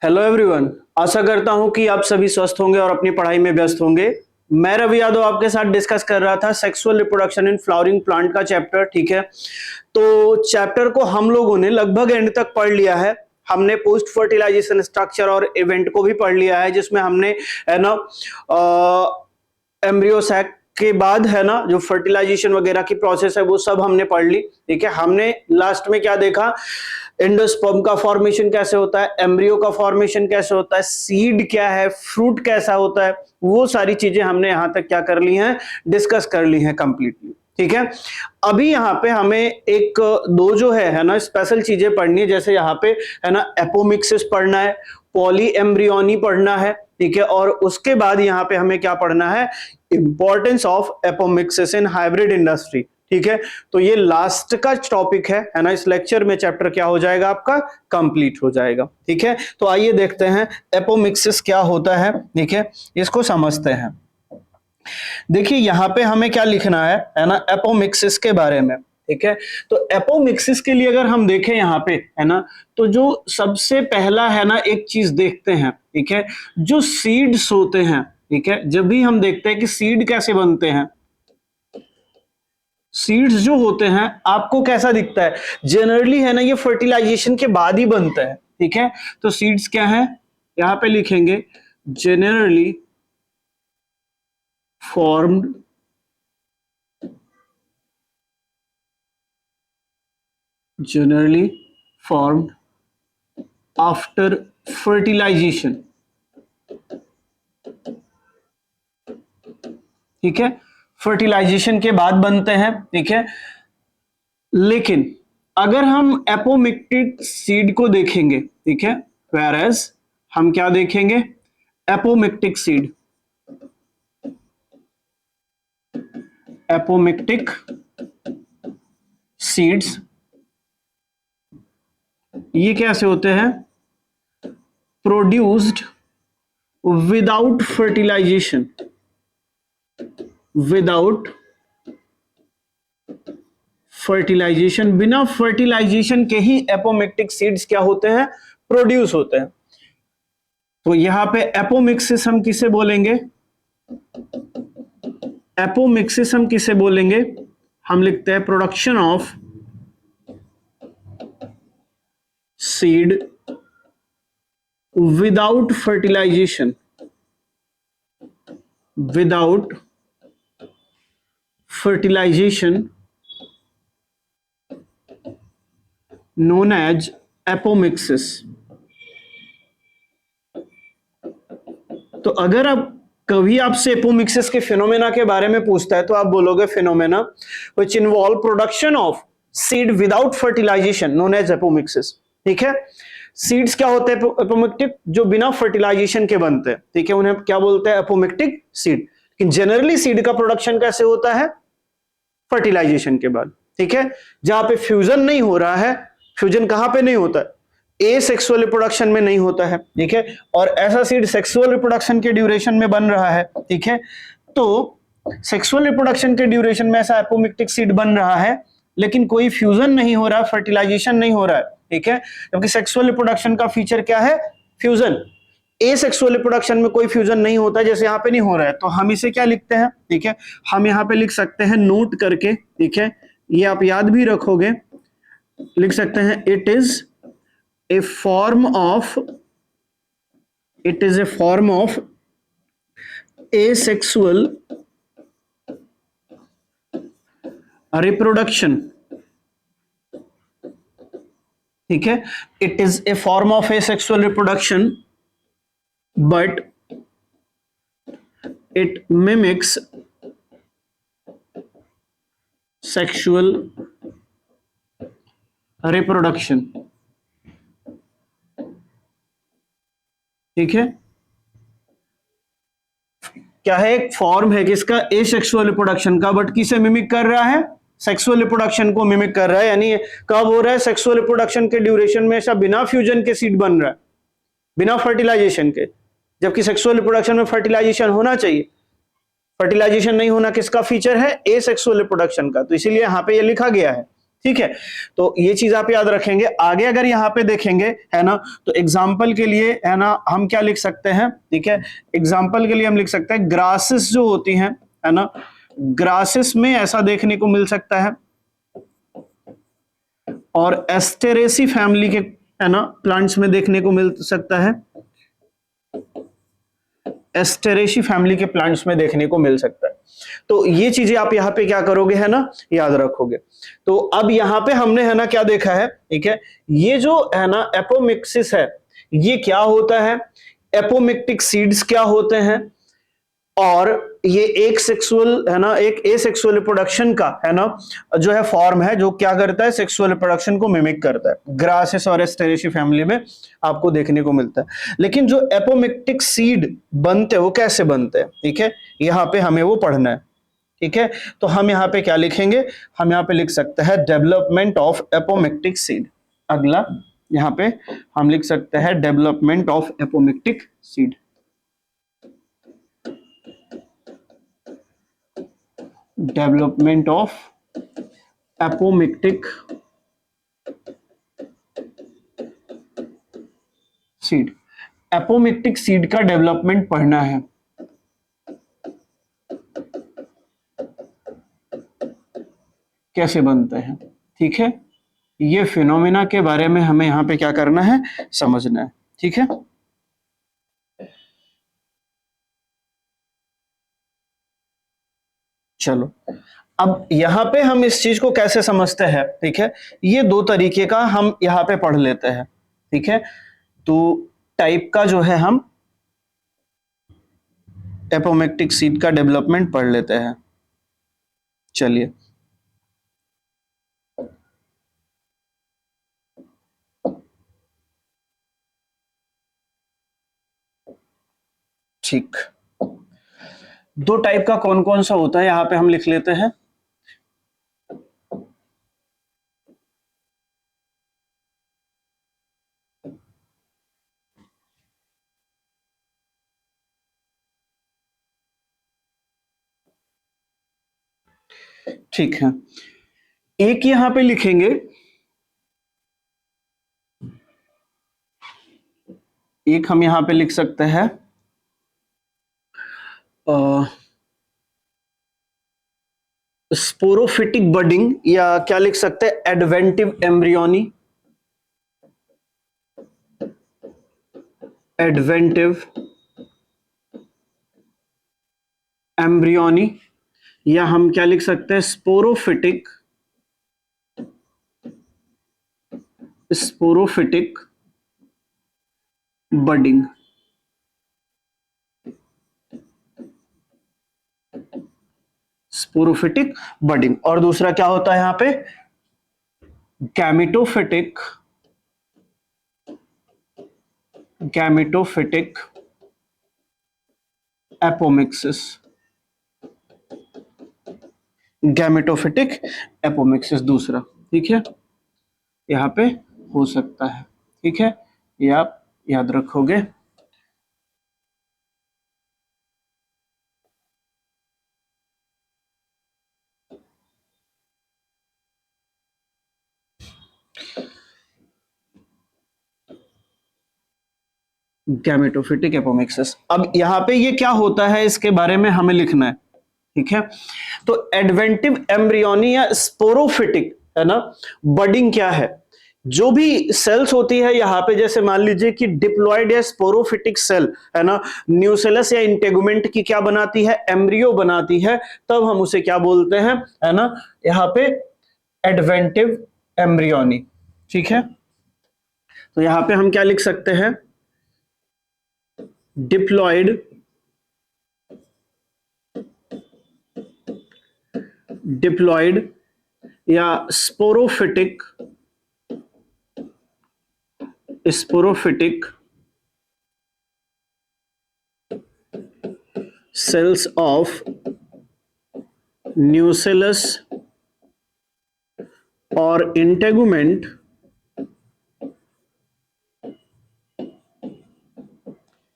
Hello everyone. आशा करता हूं कि आप सभी स्वस्थ होंगे और अपनी पढ़ाई में व्यस्त होंगे। मैं रवि यादव आपके साथ डिस्कस कर रहा था sexual reproduction in flowering plant का चैप्टर। ठीक है, तो चैप्टर को हम लोगों ने लगभग एंड तक पढ़ लिया है। हमने पोस्ट फर्टिलाइजेशन स्ट्रक्चर और इवेंट को भी पढ़ लिया है, जिसमें हमने है ना एम्ब्रियो सैक के बाद है ना जो फर्टिलाइजेशन वगैरह की प्रोसेस है वो सब हमने पढ़ ली। ठीक है, हमने लास्ट में क्या देखा, एंडोस्पर्म का फॉर्मेशन कैसे होता है, एम्ब्रियो का फॉर्मेशन कैसे होता है, सीड क्या है, फ्रूट कैसा होता है, वो सारी चीजें हमने यहां तक क्या कर ली हैं, डिस्कस कर ली हैं कंप्लीटली। ठीक है, अभी यहाँ पे हमें एक दो जो है ना स्पेशल चीजें पढ़नी है, जैसे यहाँ पे है ना एपोमिक्सिस पढ़ना है, पॉली एम्ब्रियोनी पढ़ना है। ठीक है, और उसके बाद यहाँ पे हमें क्या पढ़ना है, importance of apomixis in hybrid industry. ठीक है, तो ये लास्ट का टॉपिक है ना, इस लेक्चर में चैप्टर क्या हो जाएगा आपका, कंप्लीट हो जाएगा। ठीक है, तो आइए देखते हैं एपोमिक्सिस क्या होता है। ठीक है, इसको समझते हैं। देखिए यहां पे हमें क्या लिखना है ना, एपोमिक्सिस के बारे में। ठीक है, तो एपोमिक्सिस के लिए अगर हम देखें यहाँ पे है ना, तो जो सबसे पहला है ना एक चीज देखते हैं। ठीक है, जो सीड्स होते हैं, ठीक है, जब भी हम देखते हैं कि सीड कैसे बनते हैं, सीड्स जो होते हैं आपको कैसा दिखता है, जनरली है ना ये फर्टिलाइजेशन के बाद ही बनता है। ठीक है, तो सीड्स क्या है, यहां पे लिखेंगे जनरली फॉर्म्ड आफ्टर फर्टिलाइजेशन। ठीक है, फर्टिलाइजेशन के बाद बनते हैं। ठीक है, लेकिन अगर हम एपोमिक्टिक सीड को देखेंगे, ठीक है, वेयरएज हम क्या देखेंगे, एपोमिक्टिक सीड, एपोमिक्टिक सीड्स ये कैसे होते हैं, produced without fertilization, without fertilization, बिना फर्टिलाइजेशन के ही एपोमिक्टिक सीड्स क्या होते हैं, प्रोड्यूस होते हैं। तो यहां पे एपोमिक्सिस हम किसे बोलेंगे, एपोमिक्सिस हम किसे बोलेंगे, हम लिखते हैं production of seed without fertilization, without fertilization known as apomixis। तो अगर आप कभी आपसे एपोमिक्सिस के फिनोमेना के बारे में पूछता है तो आप बोलोगे phenomena which involve production of seed without fertilization known as apomixis. ठीक है, सीड्स क्या होते हैं एपोमिक्टिक, जो बिना फर्टिलाइजेशन के बनते हैं। ठीक है, उन्हें क्या बोलते हैं, एपोमिक्टिक सीड। लेकिन जनरली सीड का प्रोडक्शन कैसे होता है, फर्टिलाइजेशन के बाद। ठीक है, जहां पे फ्यूजन नहीं हो रहा है, फ्यूजन कहां पे नहीं होता है, ए सेक्सुअल रिप्रोडक्शन में नहीं होता है। ठीक है, और ऐसा सीड सेक्सुअल रिप्रोडक्शन के ड्यूरेशन में बन रहा है। ठीक है, तो सेक्सुअल रिप्रोडक्शन के ड्यूरेशन में ऐसा एपोमिक्टिक सीड बन रहा है, लेकिन कोई फ्यूजन नहीं हो रहा, फर्टिलाइजेशन नहीं हो रहा है। ठीक है, क्योंकि सेक्सुअल रिप्रोडक्शन का फीचर क्या है, फ्यूजन। ए सेक्सुअल रिप्रोडक्शन में कोई फ्यूजन नहीं होता, जैसे यहाँ पे नहीं हो रहा है, तो हम इसे क्या लिखते हैं। ठीक है, हम यहाँ पे लिख सकते हैं नोट करके। ठीक है, ये आप याद भी रखोगे, लिख सकते हैं it is a form of, it is a form of asexual reproduction. ठीक है, it is a form of asexual reproduction but it mimics sexual reproduction. ठीक है, क्या है, एक फॉर्म है किसका, एसेक्सुअल रिप्रोडक्शन का, बट किसे मिमिक कर रहा है, सेक्सुअल रिप्रोडक्शन को मिमिक कर रहा है। यानी कब हो रहा है, सेक्सुअल रिप्रोडक्शन के ड्यूरेशन में ऐसा बिना फ्यूजन के सीड बन रहा है, बिना फर्टिलाइजेशन के, जबकि सेक्सुअल रिप्रोडक्शन में फर्टिलाइजेशन होना चाहिए। फर्टिलाइजेशन नहीं होना किसका फीचर है, एसेक्सुअल रिप्रोडक्शन का, तो इसीलिए यहां पे ये लिखा गया है। ठीक है, तो ये चीज आप याद रखेंगे। आगे अगर यहाँ पे देखेंगे है ना, तो एग्जाम्पल के लिए है ना हम क्या लिख सकते हैं, ठीक है, एग्जाम्पल के लिए हम लिख सकते हैं ग्रासेस जो होती हैं है ना, ग्रासेस में ऐसा देखने को मिल सकता है, और एस्टेरेसी फैमिली के है ना प्लांट्स में देखने को मिल सकता है, एस्टेरेसी फैमिली के प्लांट्स में देखने को मिल सकता है। तो ये चीजें आप यहाँ पे क्या करोगे है ना, याद रखोगे। तो अब यहाँ पे हमने है ना क्या देखा है, ठीक है, ये जो है ना एपोमिक्सिस है, ये क्या होता है, एपोमिक्टिक सीड्स क्या होते हैं, और ये एक सेक्सुअल है ना, एक एसेक्सुअल रिप्रोडक्शन का है ना जो है फॉर्म है, जो क्या करता है, सेक्सुअल रिप्रोडक्शन को मिमिक करता है। ग्रासेस और एस्टेरेसी फैमिली में आपको देखने को मिलता है। लेकिन जो एपोमिक्टिक सीड बनते हैं वो कैसे बनते हैं, ठीक है, यहाँ पे हमें वो पढ़ना है। ठीक है, तो हम यहाँ पे क्या लिखेंगे, हम यहाँ पे लिख सकते हैं डेवलपमेंट ऑफ एपोमिक्टिक सीड। अगला यहाँ पे हम लिख सकते हैं development of apomictic seed. Development of apomictic seed. Apomictic seed का डेवलपमेंट पढ़ना है। कैसे बनते हैं, ठीक है, ये फिनोमेना के बारे में हमें यहां पे क्या करना है, समझना है। ठीक है, चलो अब यहां पे हम इस चीज को कैसे समझते हैं, ठीक है, ये दो तरीके का हम यहां पे पढ़ लेते हैं। ठीक है, तो टाइप का जो है हम एपोमिक्टिक सीड का डेवलपमेंट पढ़ लेते हैं। चलिए, ठीक, दो टाइप का कौन कौन सा होता है यहां पे हम लिख लेते हैं। ठीक है, एक यहां पे लिखेंगे, एक हम यहां पे लिख सकते हैं स्पोरोफिटिक बडिंग, या क्या लिख सकते हैं एडवेंटिव एम्ब्रियोनी, एडवेंटिव एम्ब्रियोनी, या हम क्या लिख सकते हैं sporophytic, sporophytic budding. Sporophytic budding. और दूसरा क्या होता है यहां पे, gametophytic, gametophytic apomixis, gametophytic apomixis दूसरा। ठीक है, यहां पे हो सकता है। ठीक है, ये आप याद रखोगे। Gametophytic apomixis. अब यहां पे ये क्या होता है इसके बारे में हमें लिखना है। ठीक है, तो एडवेंटिव एम्ब्रियोनी या स्पोरोफिटिक है ना बडिंग क्या है, जो भी सेल्स होती है यहाँ पे, जैसे मान लीजिए कि डिप्लॉयड या स्पोरोफिटिक सेल है ना न्यूसेलस या इंटेगुमेंट की क्या बनाती है, एम्ब्रियो बनाती है, तब हम उसे क्या बोलते हैं है ना यहाँ पे एडवेंटिव एम्ब्रियोनी। ठीक है, तो यहां पे हम क्या लिख सकते हैं, डिप्लॉयड डिप्लॉयड या sporophytic, sporophytic cells of nucellus और integument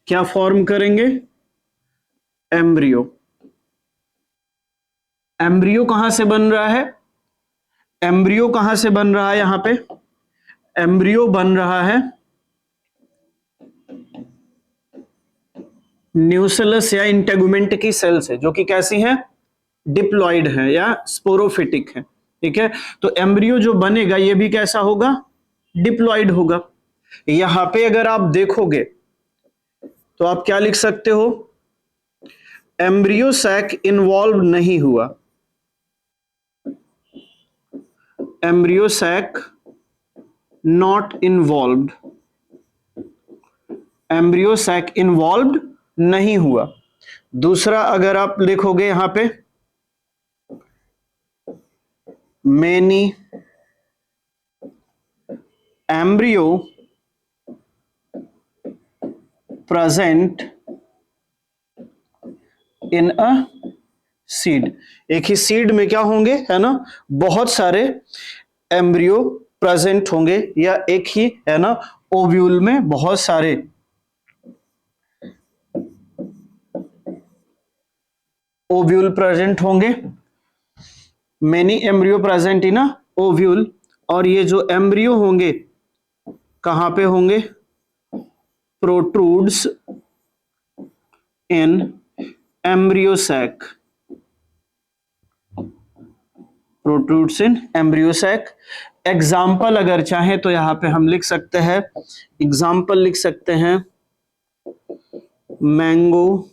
क्या फॉर्म करेंगे, एम्ब्रियो। एम्ब्रियो कहां से बन रहा है, एम्ब्रियो कहां से बन रहा है? यहां पे एम्ब्रियो बन रहा है न्यूसेलस या इंटेगुमेंट की सेल से, जो कि कैसी है? डिप्लॉइड है या स्पोरोफिटिक है। ठीक है, तो एम्ब्रियो जो बनेगा ये भी कैसा होगा? डिप्लॉइड होगा। यहां पे अगर आप देखोगे तो आप क्या लिख सकते हो? एम्ब्रियो सैक इन्वॉल्व नहीं हुआ, embryo sac not involved, embryo sac involved नहीं हुआ। दूसरा अगर आप लिखोगे यहां पे many embryo present in a seed, एक ही सीड में क्या होंगे, है ना, बहुत सारे एम्ब्रियो प्रेजेंट होंगे, या एक ही, है ना, ओव्यूल में बहुत सारे ओव्यूल प्रेजेंट होंगे। Many embryo present in a ovule, और ये जो एम्ब्रियो होंगे कहां पे होंगे? Protrudes in embryo sac, protrudes in embryo sac. Example अगर चाहें तो यहां पे हम लिख सकते हैं, एग्जाम्पल लिख सकते हैं मैंगो,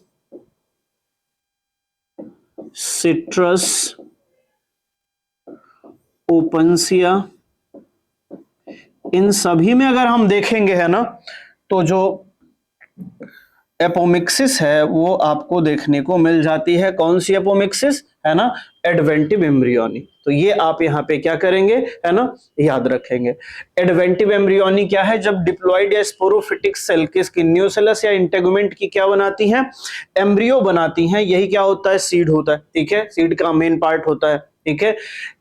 सिट्रस, ओपनसिया। इन सभी में अगर हम देखेंगे, है ना, तो जो एपोमिक्सिस है वो आपको देखने को मिल जाती है। कौन सी एपोमिक्सिस? है ना, एडवेंटिव एम्ब्रियोनी। तो ये आप यहाँ पे क्या करेंगे, है ना, याद रखेंगे। एडवेंटिव एम्ब्रियोनी क्या है? जब डिप्लॉइड या स्पोरोफिटिक सेल किसकी, न्यूसेलस या इंटेगुमेंट की क्या बनाती हैं? एम्ब्रियो बनाती हैं। यही क्या होता है? सीड होता है। ठीक है, सीड का मेन पार्ट होता है। ठीक है,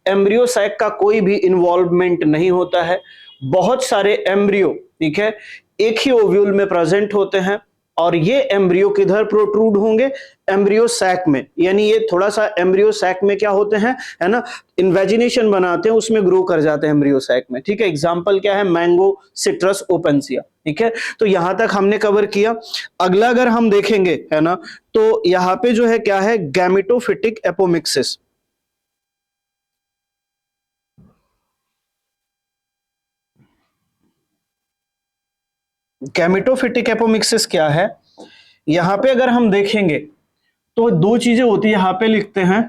एम्ब्रियो सैक का कोई भी इन्वॉल्वमेंट नहीं होता है। बहुत सारे एम्ब्रियो, ठीक है, एक ही ओव्यूल में प्रेजेंट होते हैं, और ये एम्ब्रियो किधर प्रोट्रूड होंगे? एम्ब्रियो सैक में। यानी ये थोड़ा सा एम्ब्रियो सैक में क्या होते हैं, है ना, इन्वेजिनेशन बनाते हैं, उसमें ग्रो कर जाते हैं एम्ब्रियो सैक में। ठीक है, एग्जांपल क्या है? Mango, citrus, opuntia. ठीक है, तो यहां तक हमने कवर किया। अगला अगर हम देखेंगे, है ना, तो यहां पे जो है क्या है? Gametophytic apomixis. गैमेटोफिटिक एपोमिक्सिस क्या है? यहां पे अगर हम देखेंगे तो दो चीजें होती है। यहां पे लिखते हैं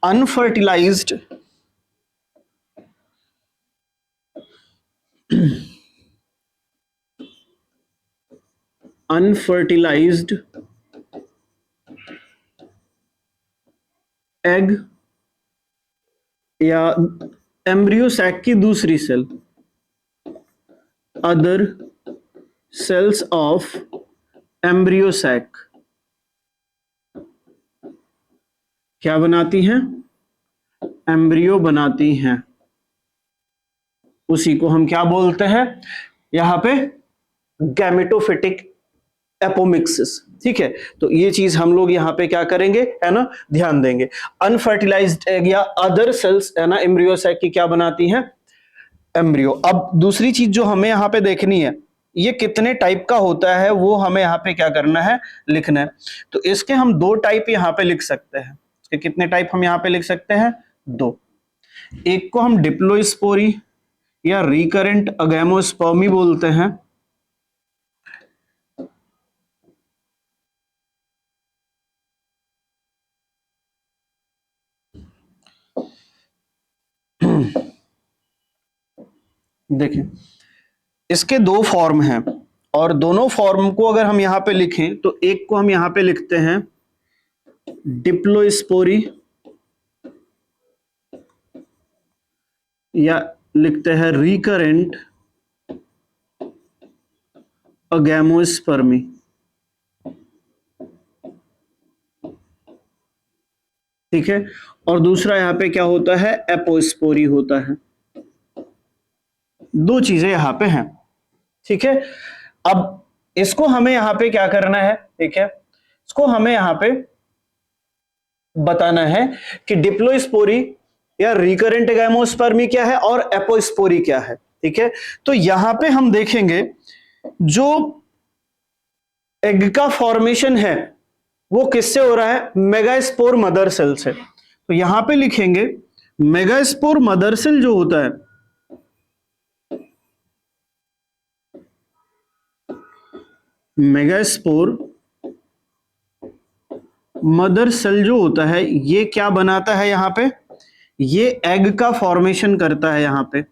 अनफर्टिलाइज्ड अनफर्टिलाइज्ड एग, या एम्ब्रियो सैक की दूसरी cell, other cells of embryo sac क्या बनाती हैं? एम्ब्रियो बनाती हैं। उसी को हम क्या बोलते हैं यहां पे? Gametophytic apomixis. ठीक है, तो ये चीज हम लोग यहाँ पे क्या करेंगे, है ना, ध्यान देंगे। अनफर्टिलाइज्ड एग या अदर सेल्स, है ना, एम्ब्रियो सैक की क्या बनाती हैं? एम्ब्रियो। अब दूसरी चीज जो हमें यहाँ पे देखनी है, ये कितने टाइप का होता है वो हमें यहाँ पे क्या करना है? लिखना है। तो इसके हम दो टाइप यहाँ पे लिख सकते हैं। इसके कितने टाइप हम यहाँ पे लिख सकते हैं? दो। एक को हम डिप्लोस्पोरी या रिकरेंट अगैमोस्पर्मी बोलते हैं, देखिए इसके दो फॉर्म हैं, और दोनों फॉर्म को अगर हम यहां पे लिखें तो एक को हम यहां पे लिखते हैं डिप्लोस्पोरी, या लिखते हैं रिकरेंट अगैमोस्पर्मी। ठीक है, और दूसरा यहां पे क्या होता है? एपोस्पोरी होता है। दो चीजें यहां पे हैं। ठीक है, अब इसको हमें यहां पे क्या करना है? ठीक है, इसको हमें यहां पे बताना है कि डिप्लोस्पोरी या रिकरेंट गैमोस्पर्मी क्या है और एपोस्पोरी क्या है। ठीक है, तो यहां पे हम देखेंगे जो एग का फॉर्मेशन है वो किससे हो रहा है, मेगास्पोर मदर सेल से। तो यहां पे लिखेंगे मेगास्पोर मदर सेल जो होता है, मेगास्पोर मदर सेल जो होता है ये क्या बनाता है, यहां पे ये एग का फॉर्मेशन करता है। यहां पे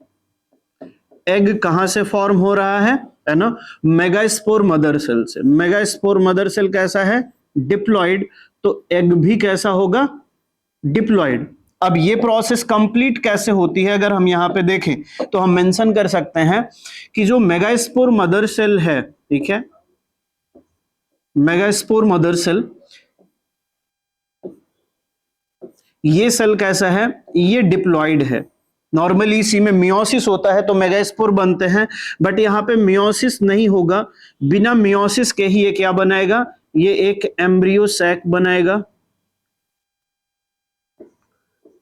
एग कहां से फॉर्म हो रहा है ना, मेगास्पोर मदर सेल से। मेगास्पोर मदर सेल कैसा है, डिप्लॉइड, तो एग भी कैसा होगा, डिप्लॉइड। अब ये प्रोसेस कंप्लीट कैसे होती है, अगर हम यहां पे देखें तो हम मेंशन कर सकते हैं कि जो मेगास्पोर मदर सेल है, ठीक है, मेगास्पोर मदर सेल, ये सेल कैसा है, ये डिप्लॉइड है। नॉर्मली इसी में मियोसिस होता है तो मेगास्पोर बनते हैं, बट यहां पे मियोसिस नहीं होगा, बिना मियोसिस के ही ये क्या बनाएगा, ये एक एम्ब्रियो सैक बनाएगा,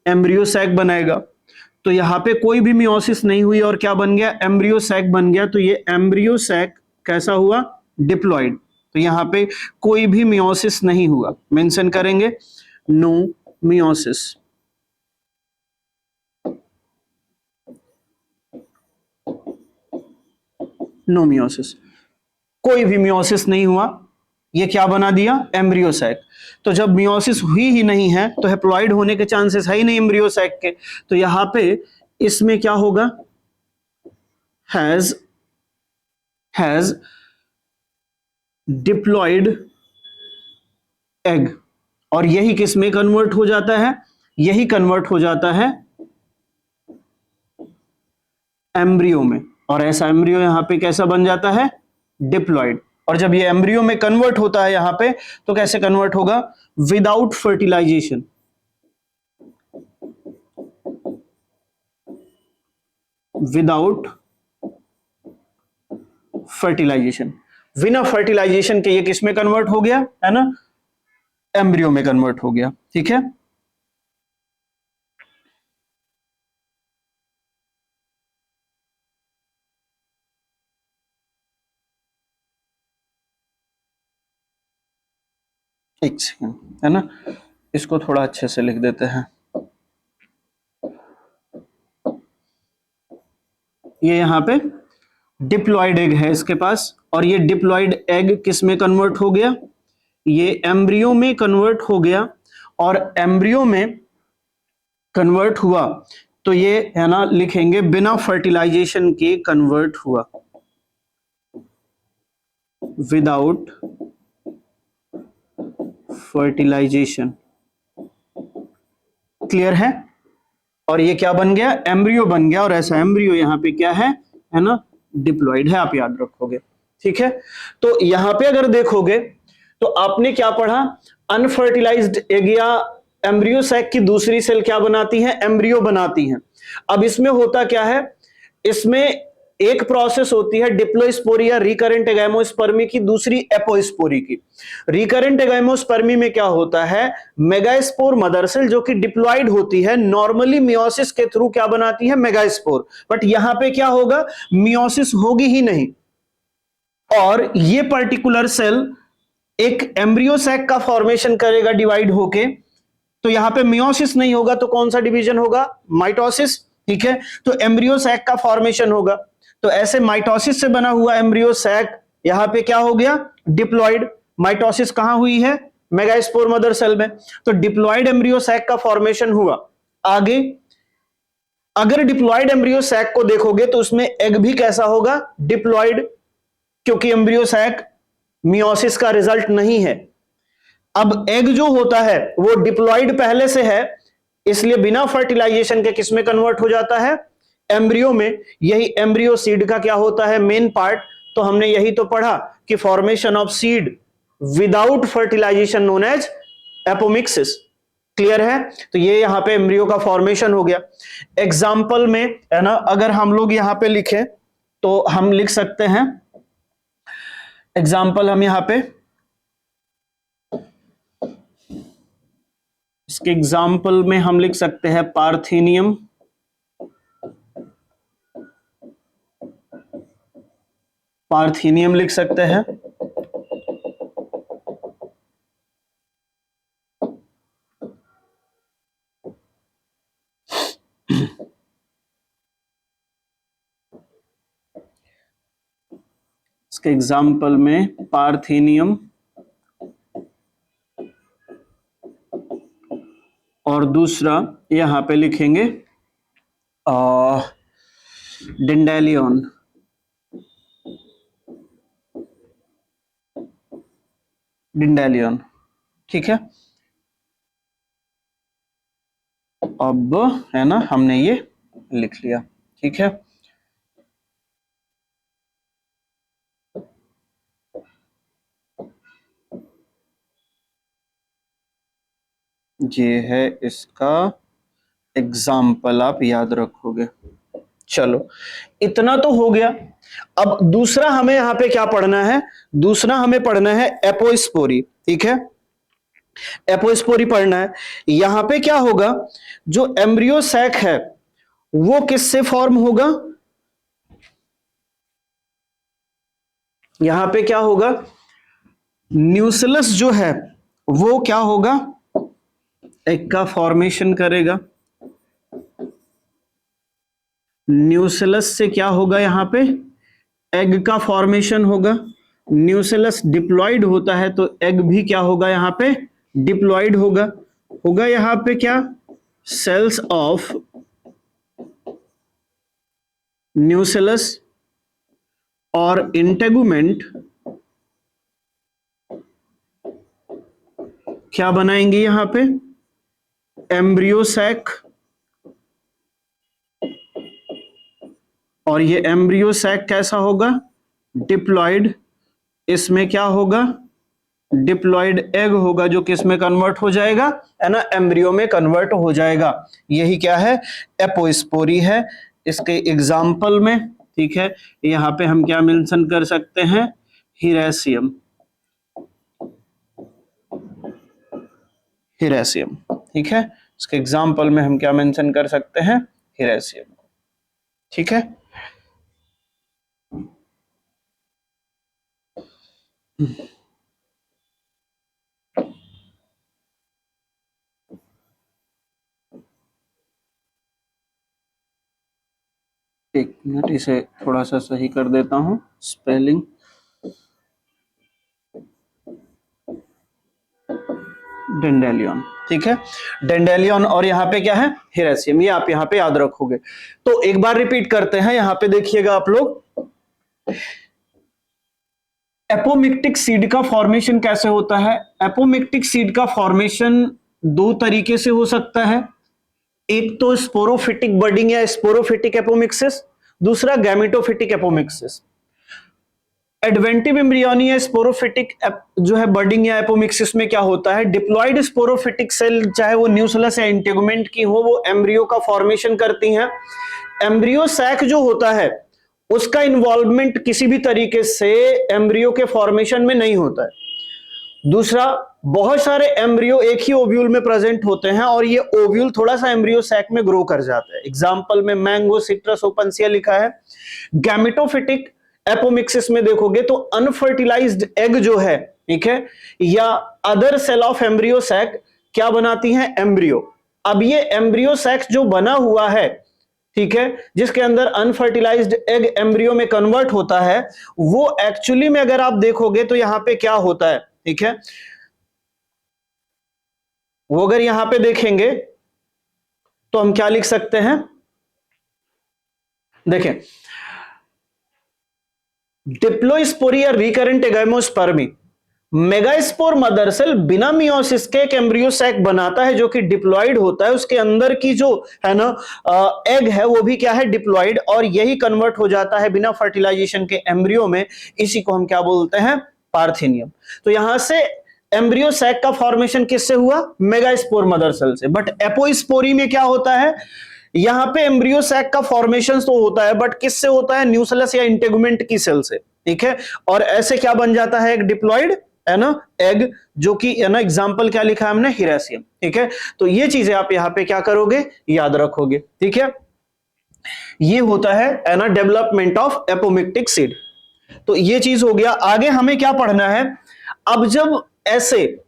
एम्ब्रियो सैक बनाएगा। तो यहां पे कोई भी मियोसिस नहीं हुई और क्या बन गया, एम्ब्रियो सैक बन गया। तो ये एम्ब्रियो सैक कैसा हुआ, डिप्लॉइड। तो यहां पे कोई भी मियोसिस नहीं हुआ, मेंशन करेंगे नो मियोसिस, नो मियोसिस, कोई भी मियोसिस नहीं हुआ। ये क्या बना दिया, एम्ब्रियो सैक। तो जब मियोसिस हुई ही नहीं है तो हैप्लॉइड होने के चांसेस है ही नहीं एम्ब्रियो सैक के। तो यहां पे इसमें क्या होगा, हैज डिप्लॉइड एग, और यही किस में कन्वर्ट हो जाता है, यही कन्वर्ट हो जाता है एम्ब्रियो में। और ऐसा एम्ब्रियो यहां पे कैसा बन जाता है, डिप्लॉइड। और जब ये एम्ब्रियो में कन्वर्ट होता है यहां पे, तो कैसे कन्वर्ट होगा, विदाउट फर्टिलाइजेशन, विदाउट फर्टिलाइजेशन, बिना फर्टिलाइजेशन के ये किस में कन्वर्ट हो गया, है ना, एम्ब्रियो में कन्वर्ट हो गया। ठीक है, एक सेकेंड, है ना, इसको थोड़ा अच्छे से लिख देते हैं। ये यहां पे डिप्लॉइड एग है इसके पास, और ये डिप्लॉइड एग किस में कन्वर्ट हो गया, ये एम्ब्रियो में कन्वर्ट हो गया। और एम्ब्रियो में कन्वर्ट हुआ तो ये है ना, लिखेंगे बिना फर्टिलाइजेशन के कन्वर्ट हुआ, विदाउट फर्टिलाइजेशन। क्लियर है, और ये क्या बन गया, एम्ब्रियो बन गया। और ऐसा एम्ब्रियो यहां पे क्या है ना, डिप्लॉइड है, आप याद रखोगे। ठीक है, तो यहां पे अगर देखोगे तो आपने क्या पढ़ा, अनफर्टिलाइज्ड एग या एम्ब्रियो सैक की दूसरी सेल क्या बनाती है, एम्ब्रियो बनाती है। अब इसमें होता क्या है, इसमें एक प्रोसेस होती है डिप्लोस्पोरी या रिकरेंट एगैमोस्पर्मी की, दूसरी एपोस्पोरी की। रिकरेंट एगैमोस्पर्मी में क्या होता है, मेगास्पोर मदर सेल जो कि डिप्लॉइड होती है, नॉर्मली मियोसिस के थ्रू क्या बनाती है, मेगास्पोर। बट यहां पे क्या होगा, मियोसिस होगी ही नहीं, और ये पर्टिकुलर सेल एक एम्ब्रियो सैक का फॉर्मेशन करेगा डिवाइड होके। तो यहां पे मियोसिस नहीं होगा तो कौन सा डिवीजन होगा, माइटोसिस। ठीक है, तो एम्ब्रियो सैक का फॉर्मेशन होगा। तो ऐसे माइटोसिस से बना हुआ एम्ब्रियो सैक यहां पे क्या हो गया, डिप्लॉइड। माइटोसिस कहां हुई है, मेगास्पोर मदर सेल में। तो डिप्लॉइड एम्ब्रियो सैक का फॉर्मेशन हुआ। आगे अगर डिप्लॉइड एम्ब्रियो सैक को देखोगे तो उसमें एग भी कैसा होगा, डिप्लॉइड, क्योंकि एम्ब्रियो सैक मियोसिस का रिजल्ट नहीं है। अब एग जो होता है वो डिप्लॉइड पहले से है, इसलिए बिना फर्टिलाइजेशन के किसमें कन्वर्ट हो जाता है, एम्ब्रियो में। यही एम्ब्रियो सीड का क्या होता है, मेन पार्ट। तो हमने यही तो पढ़ा कि formation of seed without fertilization known as apomixis. Clear है, तो ये यहां पे एम्ब्रियो का फॉर्मेशन हो गया। एग्जाम्पल में है ना, अगर हम लोग यहां पे लिखें तो हम लिख सकते हैं, एग्जाम्पल हम यहां पे इसके एग्जाम्पल में हम लिख सकते हैं पार्थेनियम, पार्थेनियम लिख सकते हैं। इसके एग्जाम्पल में पार्थेनियम, और दूसरा यहां पे लिखेंगे डेंडेलियन, डेंडेलियन, ठीक है। अब है ना, हमने ये लिख लिया, ठीक है। ये है इसका एग्जाम्पल, आप याद रखोगे। चलो, इतना तो हो गया। अब दूसरा हमें यहां पे क्या पढ़ना है? दूसरा हमें पढ़ना है एपोस्पोरी, ठीक है। एपोस्पोरी पढ़ना है। यहां पे क्या होगा, जो एम्ब्रियो सैक है वो किससे फॉर्म होगा? यहां पे क्या होगा, न्यूक्लियस जो है वो क्या होगा, एग का फॉर्मेशन करेगा। न्यूक्लियस से क्या होगा, यहां पे एग का फॉर्मेशन होगा। न्यूक्लियस डिप्लॉइड होता है तो एग भी क्या होगा, यहां पे डिप्लॉइड होगा। होगा यहां पे क्या, सेल्स ऑफ न्यूक्लियस और इंटेगुमेंट क्या बनाएंगे यहां पे, एम्ब्रियो सैक। और ये एम्ब्रियो सैक कैसा होगा, डिप्लॉइड। इसमें क्या होगा, डिप्लॉइड एग होगा जो किस में कन्वर्ट हो जाएगा, है ना, एम्ब्रियो में कन्वर्ट हो जाएगा। यही क्या है, एपोस्पोरी है। इसके एग्जाम्पल में, ठीक है, यहां पे हम क्या मेंशन कर सकते हैं, हिरेसियम, हिरेसियम, ठीक है। इसके एग्जाम्पल में हम क्या मेंशन कर सकते हैं, हिरेसियम, ठीक है। एक मिनट, इसे थोड़ा सा सही कर देता हूं स्पेलिंग। डेंडेलियन, ठीक है, डेंडेलियन। और यहाँ पे क्या है, हिरेसियम। ये आप यहाँ पे याद रखोगे। तो एक बार रिपीट करते हैं, यहाँ पे देखिएगा आप लोग, एपोमिक्टिक सीड का फॉर्मेशन कैसे होता है। एपोमिक्टिक सीड का फॉर्मेशन दो तरीके से हो सकता है। एक तो स्पोरोफिटिक बडिंग या स्पोरोफिटिक एपोमिक्सिस, दूसरा गैमेटोफिटिक एपोमिक्सिस। एडवेंटिव एम्ब्रियोनी या स्पोरोफिटिक जो है बडिंग या एपोमिक्सिस में क्या होता है, डिप्लॉइड स्पोरोफिटिक सेल, चाहे वो न्यूक्लियस या इंटेगुमेंट की हो, वो एम्ब्रियो का फॉर्मेशन करती हैं। एम्ब्रियो सैक जो होता है उसका इन्वॉल्वमेंट किसी भी तरीके से एम्ब्रियो के फॉर्मेशन में नहीं होता है। दूसरा, बहुत सारे एम्ब्रियो एक ही ओव्यूल में प्रेजेंट होते हैं और ये ओव्यूल थोड़ा सा एम्ब्रियो सैक में ग्रो कर जाता है। एग्जांपल में मैंगो, सिट्रस, ओपनसिया लिखा है। गैमेटोफिटिक एपोमिक्सिस में देखोगे तो अनफर्टिलाइज्ड एग जो है, ठीक है, या other cell of embryo sac क्या बनाती हैं, एम्ब्रियो। अब ये एम्ब्रियो सैक जो बना हुआ है, ठीक है, जिसके अंदर अनफर्टिलाइज्ड एग एम्ब्रियो में कन्वर्ट होता है, वो एक्चुअली में अगर आप देखोगे तो यहां पे क्या होता है, ठीक है, वो अगर यहां पे देखेंगे तो हम क्या लिख सकते हैं, देखें, डिप्लोस्पोरी या रिकरेंट एगाइमोस्पर्मी, मेगास्पोर मदर सेल बिना मियोसिस के एक एम्ब्रियो सैक बनाता है जो कि डिप्लॉइड होता है। उसके अंदर की जो है ना एग है वो भी क्या है, डिप्लॉइड, और यही कन्वर्ट हो जाता है बिना फर्टिलाइजेशन के एम्ब्रियो में। इसी को हम क्या बोलते हैं, पार्थेनियम। तो यहां से एम्ब्रियो सैक का फॉर्मेशन किससे हुआ, मेगास्पोर मदर सेल से। बट एपोस्पोरी में क्या होता है, यहां पे एम्ब्रियो सैक का फॉर्मेशन तो होता है बट किससे होता है, न्यूक्लियस या इंटेगुमेंट की सेल से, ठीक है। और ऐसे क्या बन जाता है, एक डिप्लॉइड है ना एग, जो कि है ना एग्जाम्पल क्या लिखा है हमने, हिरासियम। ठीक है, तो ये चीजें आप यहाँ पे क्या करोगे, याद रखोगे। ठीक है, ये होता है ना डेवलपमेंट ऑफ एपोमिक्टिक सीड। तो ये चीज हो गया। आगे हमें क्या पढ़ना है, अब जब ऐसे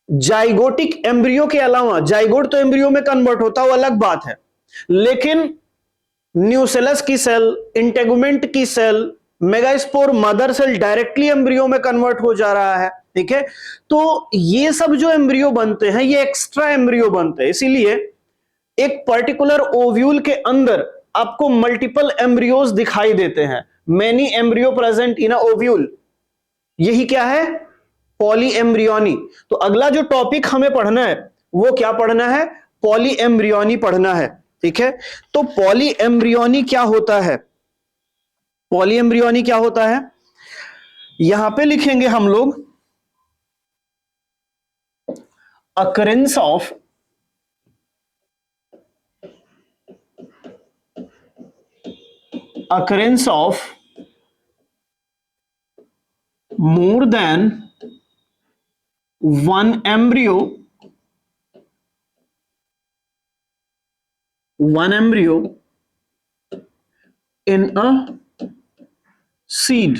जाइगोटिक एम्ब्रियो के अलावा, जाइगोट तो एम्ब्रियो में कन्वर्ट होता है वो अलग बात है, लेकिन न्यूसेलस की सेल, इंटेगुमेंट की cell, megaspore mother cell directly embryo में कन्वर्ट हो जा रहा है। ठीक है, तो ये सब जो एम्ब्रियो बनते हैं ये एक्स्ट्रा एम्ब्रियो बनते हैं, इसीलिए एक पर्टिकुलर ओव्यूल के अंदर आपको मल्टीपल एम्ब्रियोज दिखाई देते हैं, many embryo present in a ovule. यही क्या है, पॉली एम्ब्रियोनी। तो अगला जो टॉपिक हमें पढ़ना है वो क्या पढ़ना है, पॉली एम्ब्रियोनी पढ़ना है। ठीक है, तो पॉली एम्ब्रियोनी क्या होता है, पॉली एम्ब्रियोनी क्या होता है, यहां पे लिखेंगे हम लोग occurrence of more than one embryo in a seed।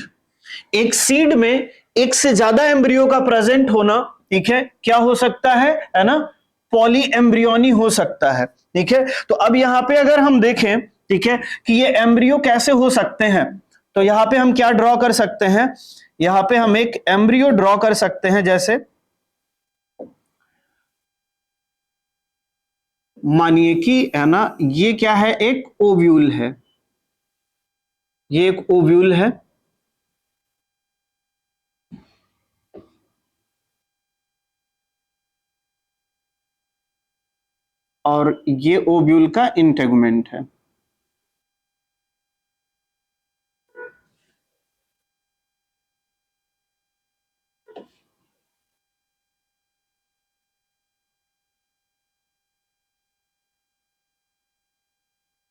एक सीड में एक से ज्यादा एम्ब्रियो का प्रेजेंट होना, ठीक है, क्या हो सकता है ना, पॉली एम्ब्रियोनी हो सकता है। ठीक है, तो अब यहां पे अगर हम देखें, ठीक है, कि ये एम्ब्रियो कैसे हो सकते हैं, तो यहां पे हम क्या ड्रॉ कर सकते हैं, यहां पे हम एक एम्ब्रियो ड्रॉ कर सकते हैं। जैसे मानिए कि है ना ये क्या है, एक ओव्यूल है, ये एक ओव्यूल है, और ये ओव्यूल का इंटेगुमेंट है।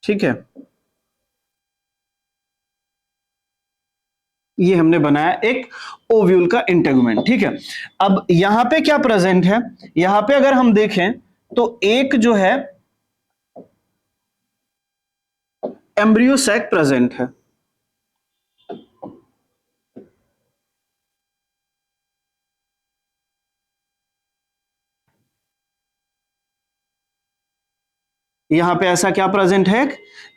ठीक है, ये हमने बनाया एक ओव्यूल का इंटेगुमेंट। ठीक है, अब यहां पे क्या प्रेजेंट है, यहां पे अगर हम देखें तो एक जो है एम्ब्रियो सैक प्रेजेंट है। यहां पे ऐसा क्या प्रेजेंट है,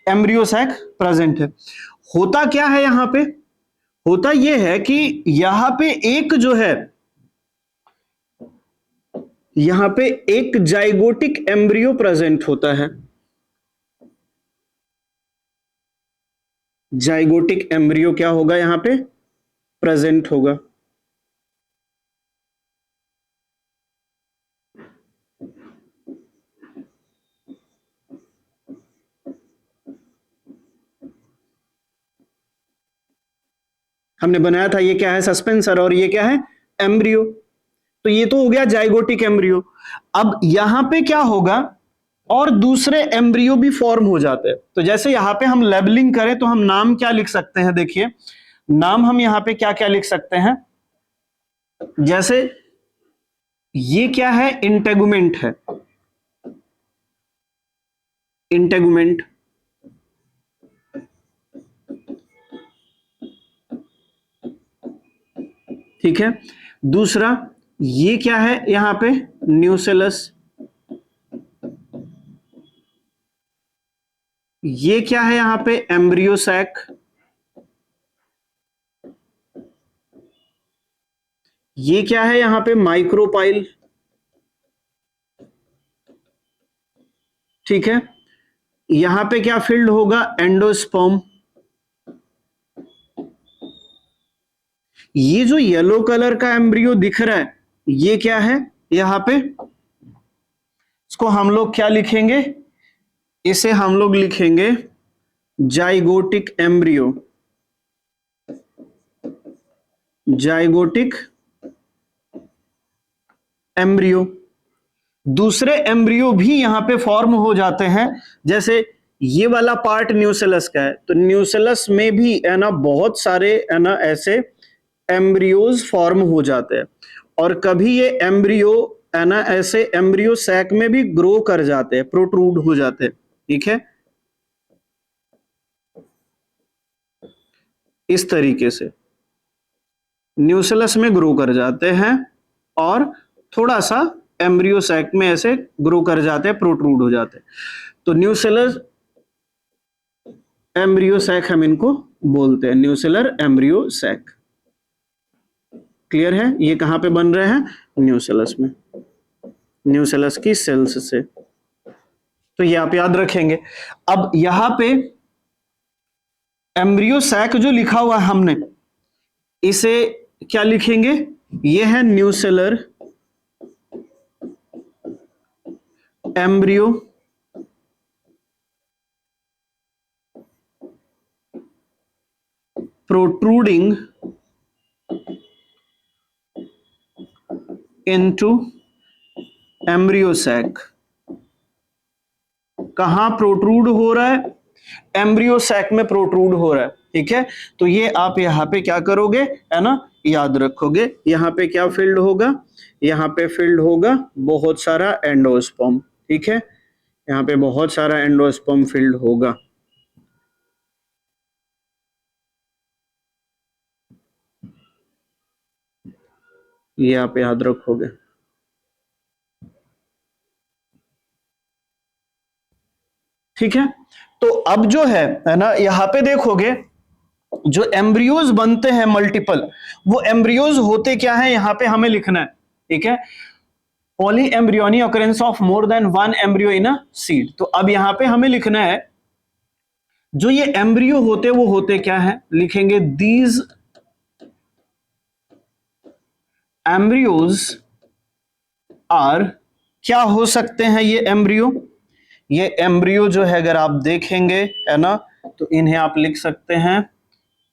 एम्ब्रियो सैक प्रेजेंट है। होता क्या है यहां पे, होता यह है कि यहां पे एक जो है, यहां पे एक जाइगोटिक एम्ब्रियो प्रेजेंट होता है, जाइगोटिक एम्ब्रियो क्या होगा यहां पे प्रेजेंट होगा। हमने बनाया था ये क्या है, सस्पेंसर, और ये क्या है, एम्ब्रियो। तो ये तो हो गया जाइगोटिक एम्ब्रियो। अब यहां पे क्या होगा, और दूसरे एम्ब्रियो भी फॉर्म हो जाते हैं। तो जैसे यहां पे हम लेबलिंग करें तो हम नाम क्या लिख सकते हैं, देखिए नाम हम यहां पे क्या क्या लिख सकते हैं, जैसे ये क्या है, इंटेगुमेंट है, इंटेगुमेंट। ठीक है, दूसरा ये क्या है यहां पे, न्यूसेलस। ये क्या है यहां पे, एम्ब्रियो सैक। ये क्या है यहां पे, माइक्रोपाइल। ठीक है, यहां पे क्या फील्ड होगा, एंडोस्पर्म। ये जो येलो कलर का एम्ब्रियो दिख रहा है ये क्या है यहां पे, इसको हम लोग क्या लिखेंगे, इसे हम लोग लिखेंगे जाइगोटिक एम्ब्रियो, जाइगोटिक एम्ब्रियो। दूसरे एम्ब्रियो भी यहां पे फॉर्म हो जाते हैं, जैसे ये वाला पार्ट न्यूसेलस का है, तो न्यूसेलस में भी है ना बहुत सारे है ना ऐसे एम्ब्रियोज फॉर्म हो जाते हैं, और कभी ये एम्ब्रियो है ना ऐसे एम्ब्रियो सैक में भी ग्रो कर जाते हैं, प्रोट्रूड हो जाते हैं, ठीक है, इस तरीके से न्यूसेलस में ग्रो कर जाते हैं और थोड़ा सा एम्ब्रियो सैक में ऐसे ग्रो कर जाते हैं, प्रोट्रूड हो जाते हैं। तो न्यूसेलस एम्ब्रियो सैक हम इनको बोलते हैं, न्यूसेलर एम्ब्रियो सैक। क्लियर है? ये कहां पे बन रहे हैं? न्यूसेलस में, न्यूसेलस की सेल्स से। तो ये आप याद रखेंगे। अब यहां पे एम्ब्रियो सैक जो लिखा हुआ है हमने, इसे क्या लिखेंगे? ये है nucellar embryo protruding into embryo sac. कहां प्रोट्रूड हो रहा है? एम्ब्रियो सैक में प्रोट्रूड हो रहा है, ठीक है। तो ये आप यहां पे क्या करोगे, है ना, याद रखोगे। यहां पे क्या फील्ड होगा? यहां पे फील्ड होगा बहुत सारा एंडोस्पर्म, ठीक है, यहां पे बहुत सारा एंडोस्पर्म फील्ड होगा। ये आप याद रखोगे। ठीक है। तो अब जो है ना, यहां पे देखोगे जो एम्ब्रियोज बनते हैं मल्टीपल, वो एम्ब्रियोज होते क्या है, यहां पे हमें लिखना है, ठीक है। Poly embryony occurrence of more than one embryo in a seed. तो अब यहां पे हमें लिखना है जो ये एम्ब्रियो होते वो होते क्या है, लिखेंगे दीज एम्ब्रियोज आर, क्या हो सकते हैं ये एम्ब्रियो? ये एम्ब्रियो जो है अगर आप देखेंगे, है ना, तो इन्हें आप लिख सकते हैं,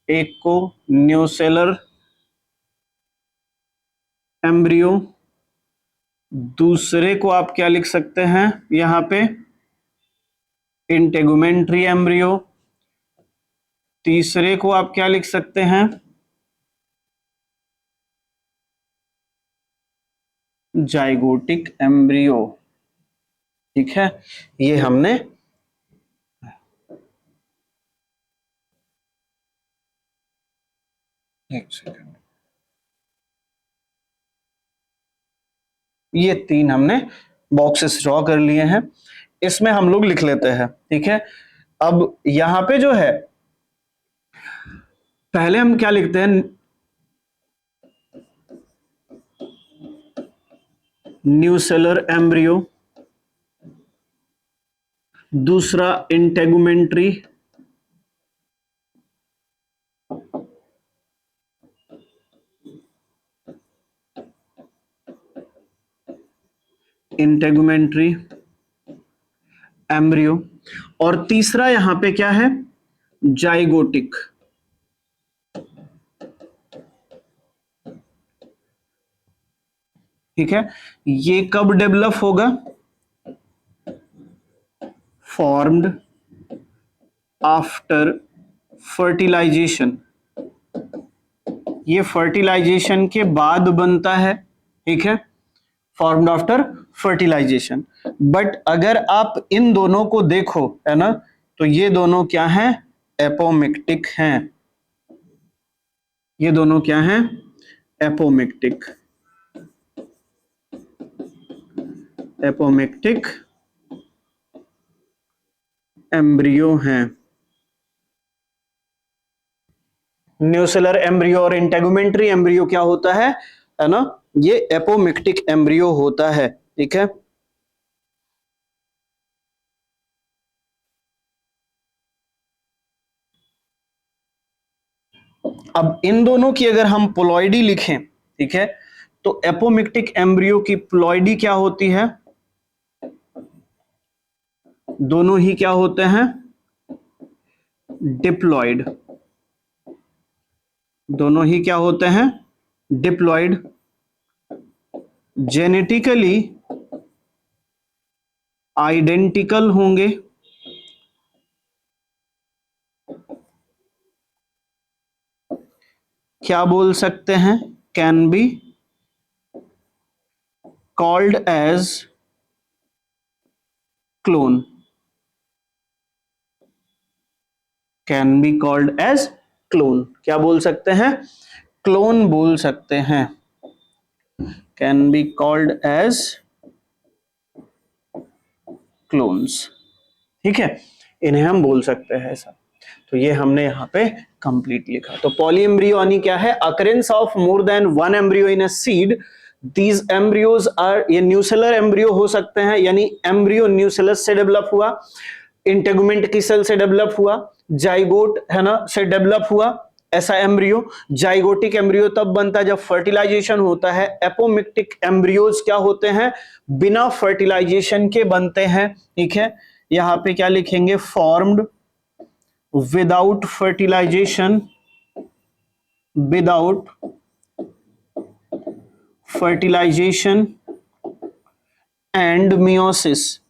एक को न्यूसेलर एम्ब्रियो, दूसरे को आप क्या लिख सकते हैं यहां पे, इंटेगुमेंट्री एम्ब्रियो, तीसरे को आप क्या लिख सकते हैं, जाइगोटिक एम्ब्रियो, ठीक है। ये हमने एक सेकंड, ये तीन हमने बॉक्सेस ड्रॉ कर लिए हैं, इसमें हम लोग लिख लेते हैं, ठीक है। अब यहां पे जो है पहले हम क्या लिखते हैं, न्यूसेलर एम्ब्रियो, दूसरा इंटेगुमेंट्री, इंटेगुमेंट्री एम्ब्रियो, और तीसरा यहां पे क्या है, जाइगोटिक, ठीक है। ये कब डेवलप होगा? फॉर्म्ड आफ्टर फर्टिलाइजेशन, ये फर्टिलाइजेशन के बाद बनता है, ठीक है, फॉर्म्ड आफ्टर फर्टिलाइजेशन। बट अगर आप इन दोनों को देखो, है ना, तो ये दोनों क्या हैं, एपोमिक्टिक हैं, ये दोनों क्या हैं, एपोमिक्टिक, एपोमिक्टिक एम्ब्रियो हैं। न्यूसेलर एम्ब्रियो और इंटेगुमेंट्री एम्ब्रियो क्या होता है ना, ये एपोमिक्टिक एम्ब्रियो होता है, ठीक है। अब इन दोनों की अगर हम प्लॉइडी लिखें, ठीक है, तो एपोमिक्टिक एम्ब्रियो की प्लॉइडी क्या होती है, दोनों ही क्या होते हैं, डिप्लॉइड, दोनों ही क्या होते हैं, डिप्लॉइड, जेनेटिकली आइडेंटिकल होंगे, क्या बोल सकते हैं, can be called as clone, can be called as clone, क्या बोल सकते हैं, क्लोन बोल सकते हैं, can be called as clones, ठीक है, इन्हें हम बोल सकते हैं ऐसा। तो ये हमने यहाँ पे कंप्लीट लिखा। तो पॉलीएम्ब्रियोनी क्या है, occurrence of more than one embryo in a seed, these embryos are, ये न्यूसेलर एम्ब्रियो हो सकते हैं, यानी एम्ब्रियो न्यूसेलस से डेवलप हुआ, इंटेगुमेंट की सेल से डेवलप हुआ, जाइगोट है ना से डेवलप हुआ ऐसा एम्ब्रियो। जाइगोटिक एम्ब्रियो तब बनता है जब फर्टिलाइजेशन होता है। एपोमिक्टिक एम्ब्रियोज क्या होते हैं, बिना फर्टिलाइजेशन के बनते हैं, ठीक है। यहां पे क्या लिखेंगे, formed without fertilization, without fertilization and meiosis,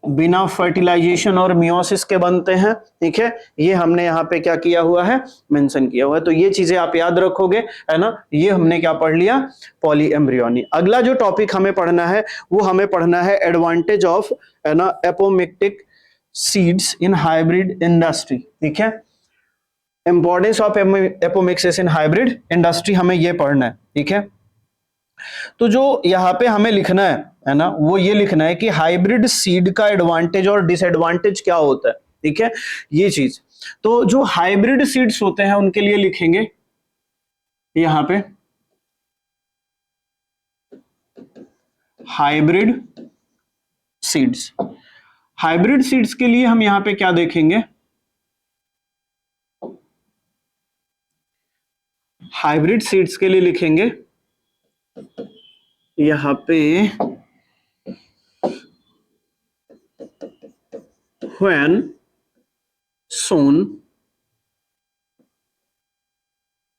बिना फर्टिलाइजेशन और मियोसिस के बनते हैं, ठीक है। ये हमने यहाँ पे क्या किया हुआ है, मेंशन किया हुआ है। तो ये चीजें आप याद रखोगे, है ना। ये हमने क्या पढ़ लिया, पॉलीएम्ब्रियोनी। अगला जो टॉपिक हमें पढ़ना है वो हमें पढ़ना है एडवांटेज ऑफ, है ना, apomictic seeds in hybrid industry, ठीक है। Importance of apomixis in hybrid industry हमें ये पढ़ना है, ठीक है। तो जो यहाँ पे हमें लिखना है ना, वो ये लिखना है कि हाइब्रिड सीड का एडवांटेज और डिसएडवांटेज क्या होता है, ठीक है, ये चीज। तो जो हाइब्रिड सीड्स होते हैं उनके लिए लिखेंगे यहां पे हाइब्रिड सीड्स। हाइब्रिड सीड्स के लिए हम यहां पे क्या देखेंगे, हाइब्रिड सीड्स के लिए लिखेंगे यहां पे when sown,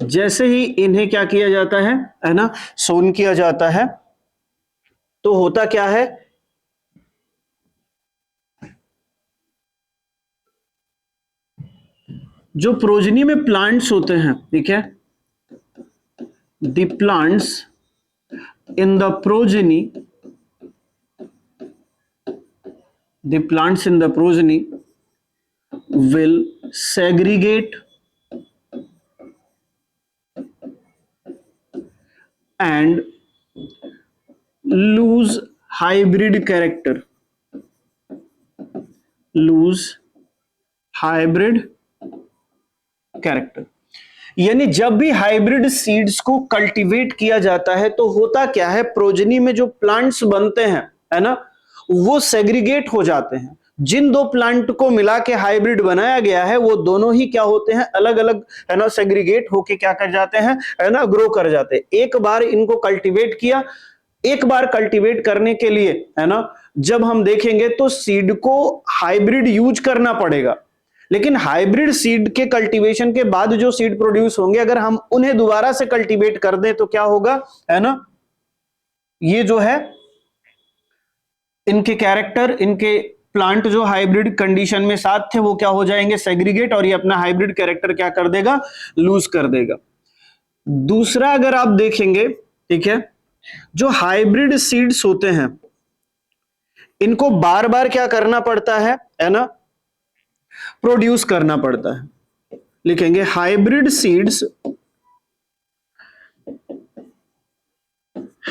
जैसे ही इन्हें क्या किया जाता है ना, सोन किया जाता है, तो होता क्या है, जो प्रोजनी में प्लांट्स होते हैं, ठीक है, the plants in the progeny, the plants in the progeny will segregate and lose hybrid character, lose hybrid character। यानी जब भी हाइब्रिड सीड्स को कल्टीवेट किया जाता है तो होता क्या है, प्रोजनी में जो प्लांट्स बनते हैं, है ना, वो सेग्रीगेट हो जाते हैं। जिन दो प्लांट को मिला के हाइब्रिड बनाया गया है वो दोनों ही क्या होते हैं, अलग अलग, है ना, सेग्रीगेट होके क्या कर जाते हैं, है ना, ग्रो कर जाते हैं। एक बार इनको कल्टीवेट किया, एक बार कल्टीवेट करने के लिए, है ना, जब हम देखेंगे तो सीड को हाइब्रिड यूज करना पड़ेगा। लेकिन हाइब्रिड सीड के कल्टीवेशन के बाद जो सीड प्रोड्यूस होंगे, अगर हम उन्हें दोबारा से कल्टीवेट कर दें तो क्या होगा, है ना, ये जो है इनके कैरेक्टर, इनके प्लांट जो हाइब्रिड कंडीशन में साथ थे वो क्या हो जाएंगे, सेग्रीगेट, और ये अपना हाइब्रिड कैरेक्टर क्या कर देगा, लूज कर देगा। दूसरा अगर आप देखेंगे, ठीक है, जो हाइब्रिड सीड्स होते हैं इनको बार बार क्या करना पड़ता है ना, प्रोड्यूस करना पड़ता है। लिखेंगे hybrid seeds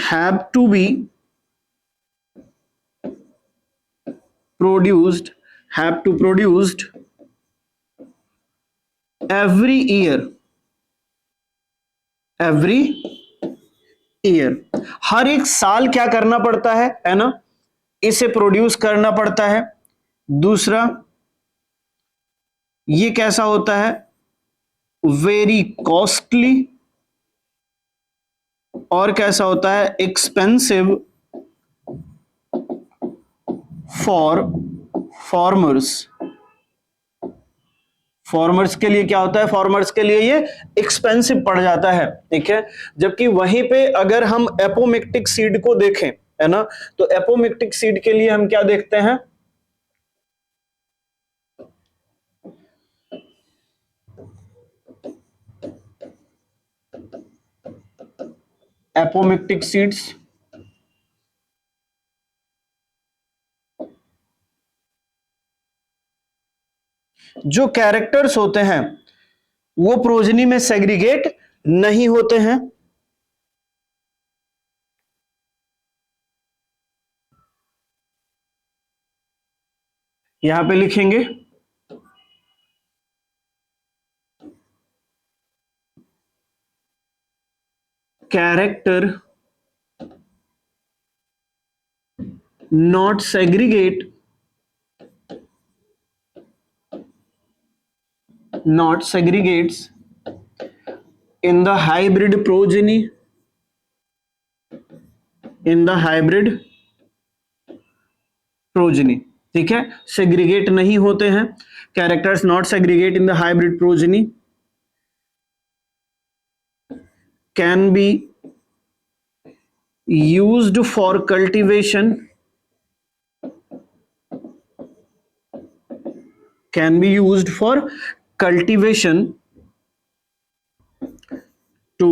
have to be produced, have to produced every year, every year, हर एक साल क्या करना पड़ता है ना, इसे प्रोड्यूस करना पड़ता है। दूसरा, ये कैसा होता है, वेरी कॉस्टली, और कैसा होता है, एक्सपेंसिव फॉर फार्मर्स। फार्मर्स के लिए क्या होता है, फार्मर्स के लिए ये एक्सपेंसिव पड़ जाता है, ठीक है। जबकि वहीं पे अगर हम एपोमिक्टिक सीड को देखें, है ना, तो एपोमिक्टिक सीड के लिए हम क्या देखते हैं, एपोमिक्टिक सीड्स, जो कैरेक्टर्स होते हैं वो प्रोजनी में सेग्रीगेट नहीं होते हैं। यहां पे लिखेंगे character not segregate, not segregates in the hybrid progeny, in the hybrid progeny। ठीक है, सेग्रीगेट नहीं होते हैं, characters not segregate in the hybrid progeny, can be used for cultivation, can be used for cultivation to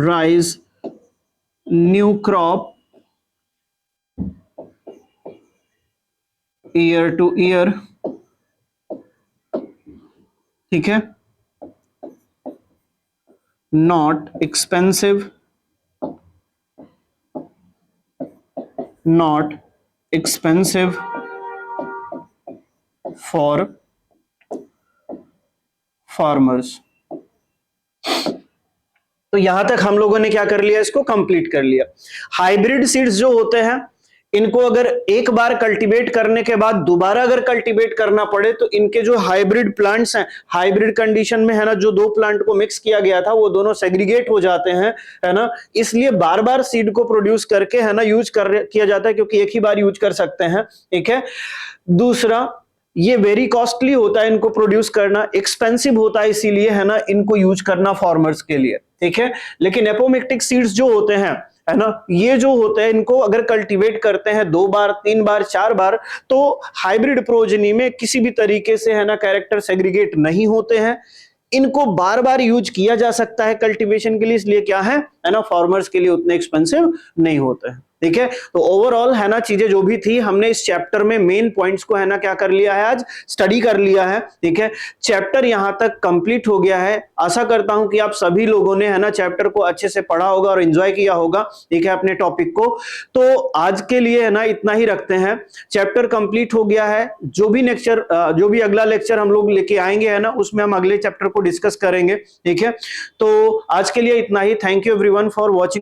raise new crop year to year। ठीक है, not expensive, not expensive for farmers। तो यहां तक हम लोगों ने क्या कर लिया, इसको कंप्लीट कर लिया। हाइब्रिड सीड्स जो होते हैं इनको अगर एक बार कल्टीवेट करने के बाद दोबारा अगर कल्टीवेट करना पड़े तो इनके जो हाइब्रिड प्लांट्स हैं, हाइब्रिड कंडीशन में है ना, जो दो प्लांट को मिक्स किया गया था वो दोनों सेग्रीगेट हो जाते हैं, है ना। इसलिए बार बार सीड को प्रोड्यूस करके है ना यूज किया जाता है, क्योंकि एक ही बार यूज कर सकते हैं। ठीक है, दूसरा ये वेरी कॉस्टली होता है, इनको प्रोड्यूस करना एक्सपेंसिव होता है, इसीलिए है ना इनको यूज करना फार्मर्स के लिए। ठीक है, लेकिन एपोमिक्टिक सीड्स जो होते हैं है ना, ये जो होते हैं इनको अगर कल्टीवेट करते हैं 2 बार 3 बार 4 बार तो हाइब्रिड प्रोजेनी में किसी भी तरीके से है ना कैरेक्टर सेग्रीगेट नहीं होते हैं, इनको बार बार यूज किया जा सकता है कल्टीवेशन के लिए, इसलिए क्या है ना फार्मर्स के लिए उतने एक्सपेंसिव नहीं होते हैं। ठीक है, तो ओवरऑल है ना चीजें जो भी थी हमने इस चैप्टर में मेन पॉइंट्स को है ना क्या कर लिया है, आज स्टडी कर लिया है। ठीक है, चैप्टर यहां तक कंप्लीट हो गया है। आशा करता हूं कि आप सभी लोगों ने है ना चैप्टर को अच्छे से पढ़ा होगा और एंजॉय किया होगा। ठीक है, अपने टॉपिक को तो आज के लिए है ना इतना ही रखते हैं, चैप्टर कंप्लीट हो गया है। जो भी अगला लेक्चर हम लोग लेके आएंगे है ना उसमें हम अगले चैप्टर को डिस्कस करेंगे। ठीक है, तो आज के लिए इतना ही। Thank you everyone for watching.